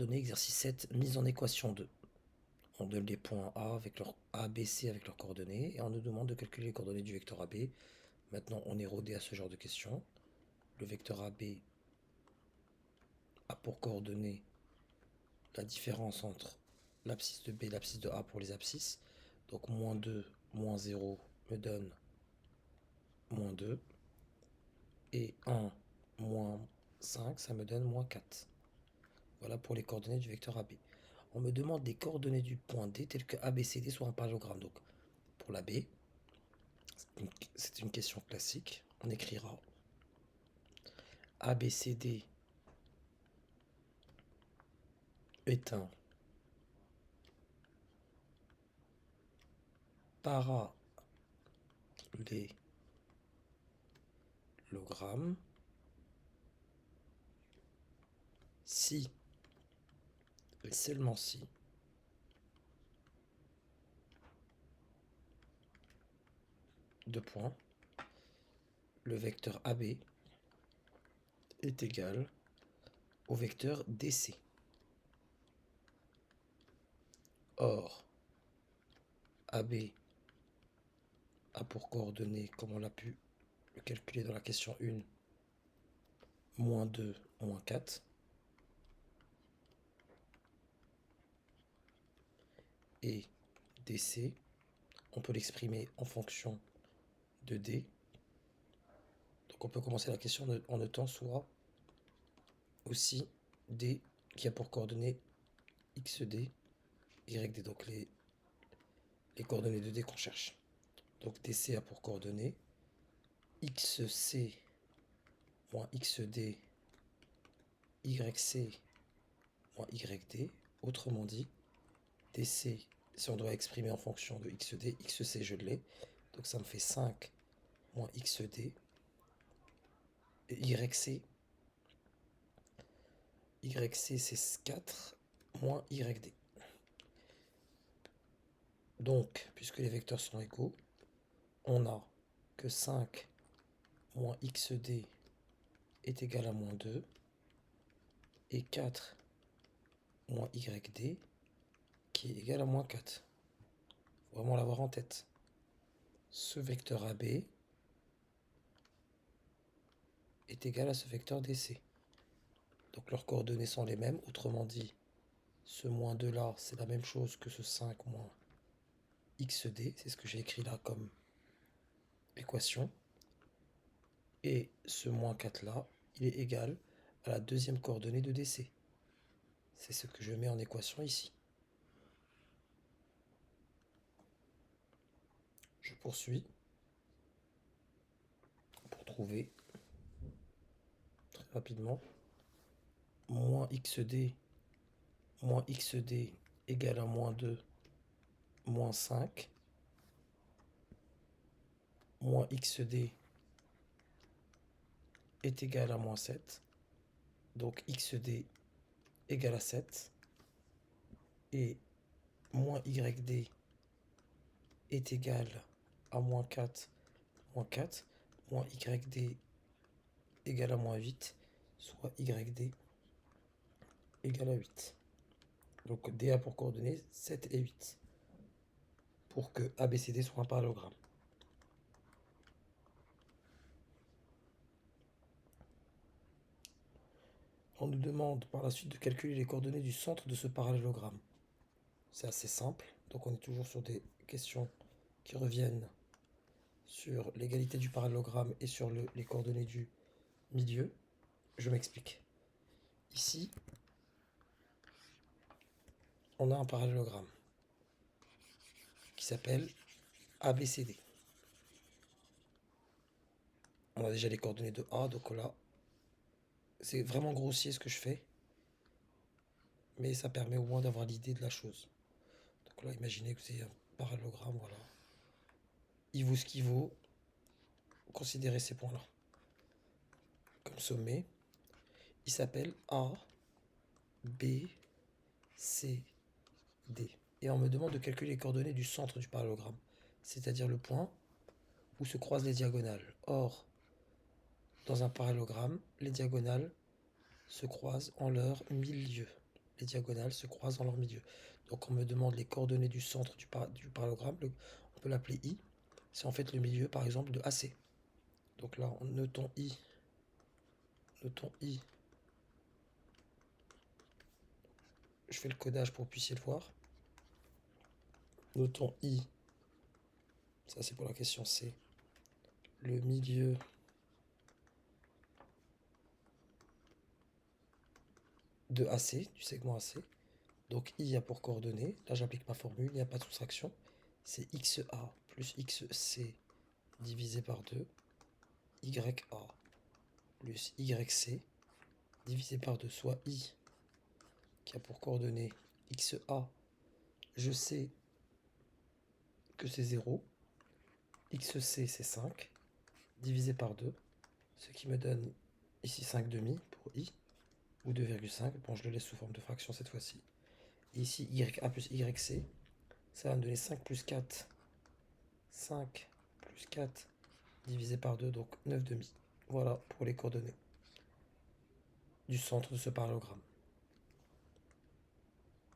Donné exercice 7, mise en équation 2. On donne les points A avec leur A, B, C avec leurs coordonnées et on nous demande de calculer les coordonnées du vecteur AB. Maintenant, on est rodé à ce genre de questions. Le vecteur AB a pour coordonnées la différence entre l'abscisse de B et l'abscisse de A pour les abscisses. Donc moins 2, moins 0 me donne moins 2. Et 1, moins 5, ça me donne moins 4. Voilà pour les coordonnées du vecteur AB. On me demande des coordonnées du point D telles que ABCD soit un parallélogramme. Donc pour la B, c'est une question classique. On écrira ABCD est un parallélogramme si et seulement si deux points, le vecteur AB est égal au vecteur DC. Or, AB a pour coordonnées, comme on l'a pu le calculer dans la question 1, moins 2, moins 4. Et DC, on peut l'exprimer en fonction de D. Donc on peut commencer la question en notant soit aussi D qui a pour coordonnées XD, YD, donc les coordonnées de D qu'on cherche. Donc DC a pour coordonnées XC moins XD, YC moins YD. Autrement dit, DC, si on doit exprimer en fonction de XD, XC je l'ai. Donc ça me fait 5 moins XD. Et YC c'est 4 moins YD. Donc, puisque les vecteurs sont égaux, on a que 5 moins XD est égal à moins 2 et 4 moins YD qui est égal à moins 4. Faut vraiment l'avoir en tête. Ce vecteur AB est égal à ce vecteur DC. Donc leurs coordonnées sont les mêmes. Autrement dit, ce moins 2 là, c'est la même chose que ce 5 moins XD. C'est ce que j'ai écrit là comme équation. Et ce moins 4 là, il est égal à la deuxième coordonnée de DC. C'est ce que je mets en équation ici. Je poursuis pour trouver très rapidement moins XD égale à moins 2 moins 5 moins XD est égal à moins 7. Donc XD égale à 7 et moins YD est égal à moins 4 moins YD égale à moins 8, soit YD égale à 8. Donc D a pour coordonnées 7 et 8 pour que ABCD soit un parallélogramme. On nous demande par la suite de calculer les coordonnées du centre de ce parallélogramme. C'est assez simple, donc on est toujours sur des questions qui reviennent sur l'égalité du parallélogramme et sur les coordonnées du milieu. Je m'explique. Ici, on a un parallélogramme qui s'appelle ABCD. On a déjà les coordonnées de A, donc là, c'est vraiment grossier ce que je fais, mais ça permet au moins d'avoir l'idée de la chose. Donc là, imaginez que vous avez un parallélogramme, voilà. Il vaut ce qu'il vaut. Considérez ces points-là comme sommet. Il s'appelle A, B, C, D. Et on me demande de calculer les coordonnées du centre du parallélogramme, c'est-à-dire le point où se croisent les diagonales. Or, dans un parallélogramme, les diagonales se croisent en leur milieu. les diagonales se croisent dans leur milieu. Donc on me demande les coordonnées du centre du parallélogramme, on peut l'appeler I. C'est en fait le milieu par exemple de AC. Donc là, notons I. Je fais le codage pour que vous puissiez le voir. Notons I. Ça c'est pour la question C. Le milieu de AC, du segment AC. Donc I a pour coordonnées, là j'applique ma formule, il n'y a pas de soustraction. C'est XA plus XC divisé par 2, YA plus YC divisé par 2, soit I qui a pour coordonnées XA, je sais que c'est 0, XC c'est 5, divisé par 2, ce qui me donne ici 5 demi pour I, ou 2,5, bon je le laisse sous forme de fraction cette fois-ci. Et ici YA plus YC, ça va me donner 5 plus 4, 5 plus 4 divisé par 2, donc 9 demi. Voilà pour les coordonnées du centre de ce parallélogramme.